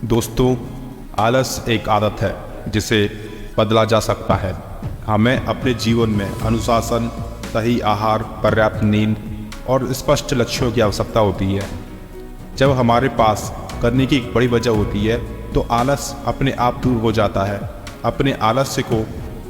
दोस्तों, आलस एक आदत है जिसे बदला जा सकता है। हमें अपने जीवन में अनुशासन, सही आहार, पर्याप्त नींद और स्पष्ट लक्ष्यों की आवश्यकता होती है। जब हमारे पास करने की एक बड़ी वजह होती है तो आलस अपने आप दूर हो जाता है। अपने आलस्य को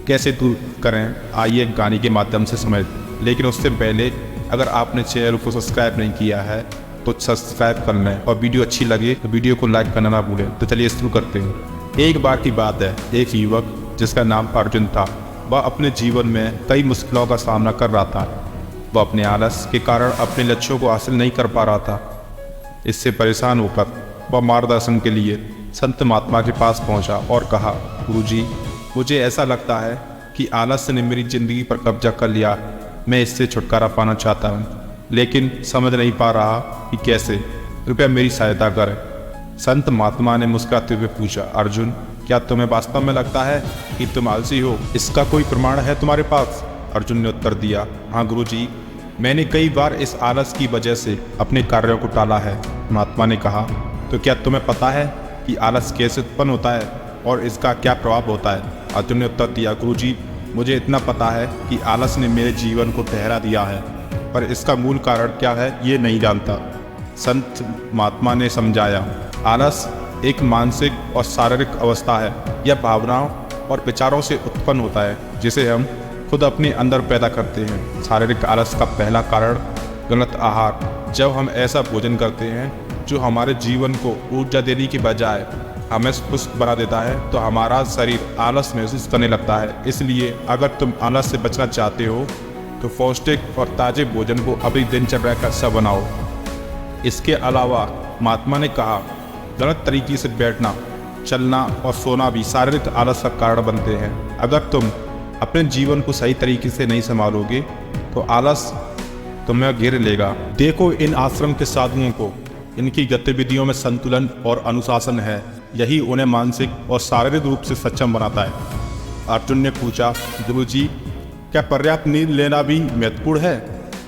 कैसे दूर करें, आइए एक गाने के माध्यम से समझ। लेकिन उससे पहले अगर आपने चैनल को सब्सक्राइब नहीं किया है तो सब्सक्राइब कर लें और वीडियो अच्छी लगे तो वीडियो को लाइक करना ना भूलें। तो चलिए शुरू करते हैं। एक बार की बात है, एक युवक जिसका नाम अर्जुन था, वह अपने जीवन में कई मुश्किलों का सामना कर रहा था। वह अपने आलस के कारण अपने लक्ष्यों को हासिल नहीं कर पा रहा था। इससे परेशान होकर वह मार्गदर्शन के लिए संत महात्मा के पास पहुंचा और कहा, गुरुजी, मुझे ऐसा लगता है कि आलस्य ने मेरी जिंदगी पर कब्जा कर लिया। मैं इससे छुटकारा पाना चाहता हूँ, लेकिन समझ नहीं पा रहा कि कैसे। कृपया मेरी सहायता करें। संत महात्मा ने मुस्कुराते हुए पूछा, अर्जुन, क्या तुम्हें वास्तव में लगता है कि तुम आलसी हो? इसका कोई प्रमाण है तुम्हारे पास? अर्जुन ने उत्तर दिया, हाँ गुरुजी, मैंने कई बार इस आलस की वजह से अपने कार्यों को टाला है। महात्मा ने कहा, तो क्या तुम्हें पता है कि आलस कैसे उत्पन्न होता है और इसका क्या प्रभाव होता है? अर्जुन ने उत्तर दिया, गुरुजी, मुझे इतना पता है कि आलस ने मेरे जीवन को ठहरा दिया है, पर इसका मूल कारण क्या है ये नहीं जानता। संत महात्मा ने समझाया, आलस एक मानसिक और शारीरिक अवस्था है। यह भावनाओं और विचारों से उत्पन्न होता है जिसे हम खुद अपने अंदर पैदा करते हैं। शारीरिक आलस का पहला कारण गलत आहार। जब हम ऐसा भोजन करते हैं जो हमारे जीवन को ऊर्जा देने के बजाय हमें सुस्त बना देता है तो हमारा शरीर आलस महसूस करने लगता है। इसलिए अगर तुम आलस से बचना चाहते हो तो पौष्टिक और ताजे भोजन को अपनी दिनचर्या का हिस्सा बनाओ। इसके अलावा महात्मा ने कहा, गलत तरीके से बैठना, चलना और सोना भी शारीरिक आलस का कारण बनते हैं। अगर तुम अपने जीवन को सही तरीके से नहीं संभालोगे तो आलस तुम्हें घेर लेगा। देखो इन आश्रम के साधुओं को, इनकी गतिविधियों में संतुलन और अनुशासन है। यही उन्हें मानसिक और शारीरिक रूप से सक्षम बनाता है। अर्जुन ने पूछा, गुरुजी, क्या पर्याप्त नींद लेना भी महत्वपूर्ण है?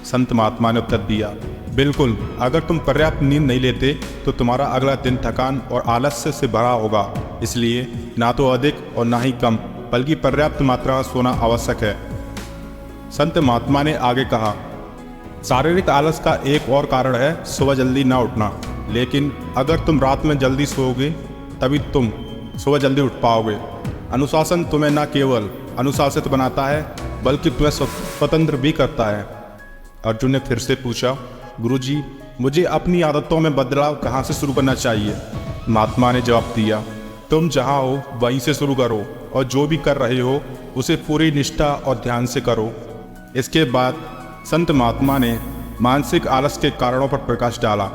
संत महात्मा ने उत्तर दिया, बिल्कुल। अगर तुम पर्याप्त नींद नहीं लेते तो तुम्हारा अगला दिन थकान और आलस्य से भरा होगा। इसलिए ना तो अधिक और ना ही कम, बल्कि पर्याप्त मात्रा में सोना आवश्यक है। संत महात्मा ने आगे कहा, शारीरिक आलस का एक और कारण है सुबह जल्दी ना उठना। लेकिन अगर तुम रात में जल्दी सोओगे तभी तुम सुबह जल्दी उठ पाओगे। अनुशासन तुम्हें न केवल अनुशासित बनाता है बल्कि तुम्हें स्वतंत्र भी करता है। अर्जुन ने फिर से पूछा, गुरुजी, मुझे अपनी आदतों में बदलाव कहाँ से शुरू करना चाहिए? महात्मा ने जवाब दिया, तुम जहाँ हो वहीं से शुरू करो और जो भी कर रहे हो उसे पूरी निष्ठा और ध्यान से करो। इसके बाद संत महात्मा ने मानसिक आलस के कारणों पर प्रकाश डाला।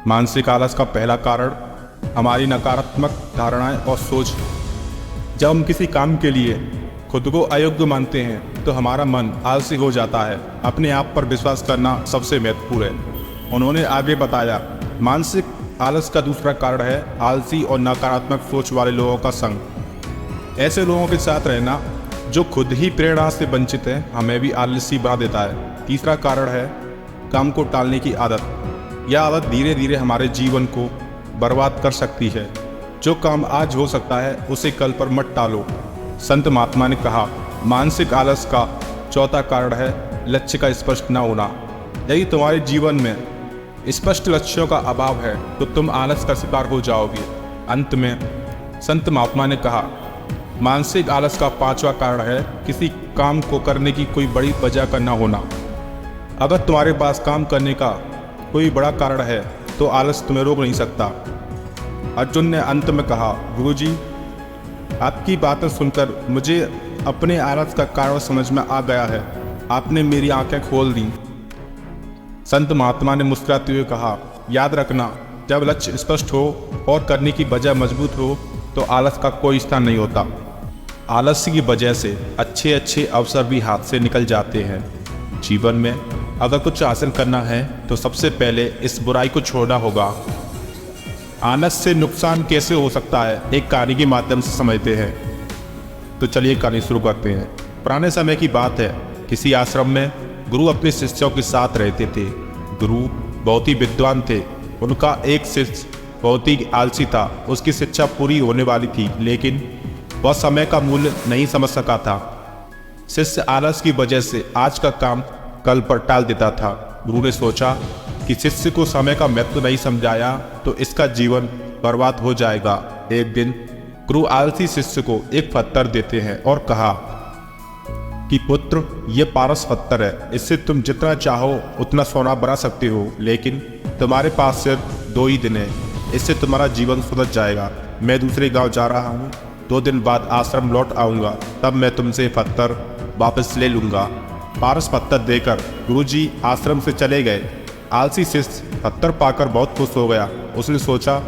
मानसिक आलस का पहला कारण हमारी नकारात्मक धारणाएं और सोच। जब हम किसी काम के लिए खुद को अयोग्य मानते हैं तो हमारा मन आलसी हो जाता है। अपने आप पर विश्वास करना सबसे महत्वपूर्ण है। उन्होंने आगे बताया, मानसिक आलस का दूसरा कारण है आलसी और नकारात्मक सोच वाले लोगों का संग। ऐसे लोगों के साथ रहना जो खुद ही प्रेरणा से वंचित है हमें भी आलसी बना देता है। तीसरा कारण है काम को टालने की आदत। यह आदत धीरे धीरे हमारे जीवन को बर्बाद कर सकती है। जो काम आज हो सकता है उसे कल पर मत टालो। संत महात्मा ने कहा, मानसिक आलस का चौथा कारण है लक्ष्य का स्पष्ट न होना। यदि तुम्हारे जीवन में स्पष्ट लक्ष्यों का अभाव है तो तुम आलस का शिकार हो जाओगे। अंत में संत महात्मा ने कहा, मानसिक आलस का पांचवा कारण है किसी काम को करने की कोई बड़ी वजह का न होना। अगर तुम्हारे पास काम करने का कोई बड़ा कारण है तो आलस तुम्हें रोक नहीं सकता। अर्जुन ने अंत में कहा, गुरुजी, आपकी बातें सुनकर मुझे अपने आलस का कारण समझ में आ गया है। आपने मेरी आंखें खोल दी। संत महात्मा ने मुस्कुराते हुए कहा, याद रखना, जब लक्ष्य स्पष्ट हो और करने की वजह मजबूत हो तो आलस का कोई स्थान नहीं होता। आलस्य की वजह से अच्छे अच्छे अवसर भी हाथ से निकल जाते हैं। जीवन में अगर कुछ हासिल करना है तो सबसे पहले इस बुराई को छोड़ना होगा। आलस से नुकसान कैसे हो सकता है, एक कहानी के माध्यम से समझते हैं। तो चलिए कहानी शुरू करते हैं। पुराने समय की बात है, किसी आश्रम में गुरु अपने शिष्यों के साथ रहते थे। गुरु बहुत ही विद्वान थे। उनका एक शिष्य बहुत ही आलसी था। उसकी शिक्षा पूरी होने वाली थी, लेकिन वह समय का मूल्य नहीं समझ सका था। शिष्य आलस की वजह से आज का काम कल पर टाल देता था। गुरु ने सोचा कि शिष्य को समय का महत्व नहीं समझाया तो इसका जीवन बर्बाद हो जाएगा। एक दिन गुरु आलसी शिष्य को एक पत्थर देते हैं और कहा कि पुत्र, ये पारस पत्थर है, इससे तुम जितना चाहो उतना सोना बना सकते हो, लेकिन तुम्हारे पास सिर्फ 2 ही दिन है, इससे तुम्हारा जीवन सुधर जाएगा। मैं दूसरे गांव जा रहा हूँ, 2 दिन बाद आश्रम लौट आऊँगा, तब मैं तुमसे पत्थर वापस ले लूँगा। पारस पत्थर देकर गुरुजी आश्रम से चले गए। आलसी शिष्य पत्थर पाकर बहुत खुश हो गया। उसने सोचा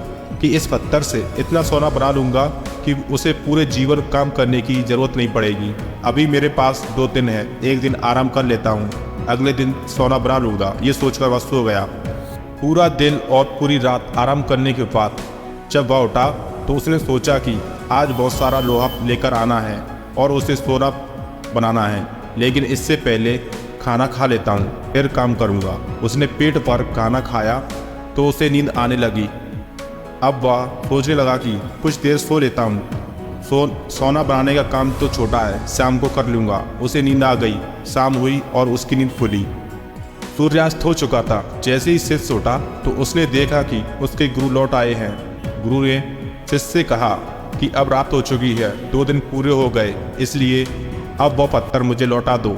कि इस पत्थर से इतना सोना बना लूँगा कि उसे पूरे जीवन काम करने की जरूरत नहीं पड़ेगी। अभी मेरे पास 2 दिन है, एक दिन आराम कर लेता हूँ, अगले दिन सोना बना लूँगा। ये सोचकर वह सो गया। पूरा दिन और पूरी रात आराम करने के बाद जब वह उठा तो उसने सोचा कि आज बहुत सारा लोहा लेकर आना है और उसे सोना बनाना है, लेकिन इससे पहले खाना खा लेता हूँ, फिर काम करूँगा। उसने पेट भर खाना खाया तो उसे नींद आने लगी। अब वह सोचने लगा कि कुछ देर सो लेता हूँ। सोना बनाने का काम तो छोटा है, शाम को कर लूँगा। उसे नींद आ गई। शाम हुई और उसकी नींद खुली। सूर्यास्त हो चुका था। जैसे ही शिष्य उठा तो उसने देखा कि उसके गुरु लौट आए हैं। गुरु ने शिष्य से कहा कि अब रात हो चुकी है, 2 दिन पूरे हो गए, इसलिए अब वह पत्थर मुझे लौटा दो।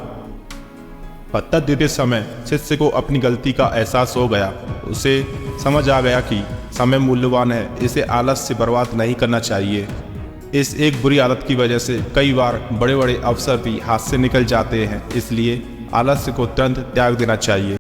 पत्थर देते समय शिष्य को अपनी गलती का एहसास हो गया। उसे समझ आ गया कि समय मूल्यवान है, इसे आलस से बर्बाद नहीं करना चाहिए। इस एक बुरी आदत की वजह से कई बार बड़े बड़े अवसर भी हाथ से निकल जाते हैं, इसलिए आलस्य को तुरंत त्याग देना चाहिए।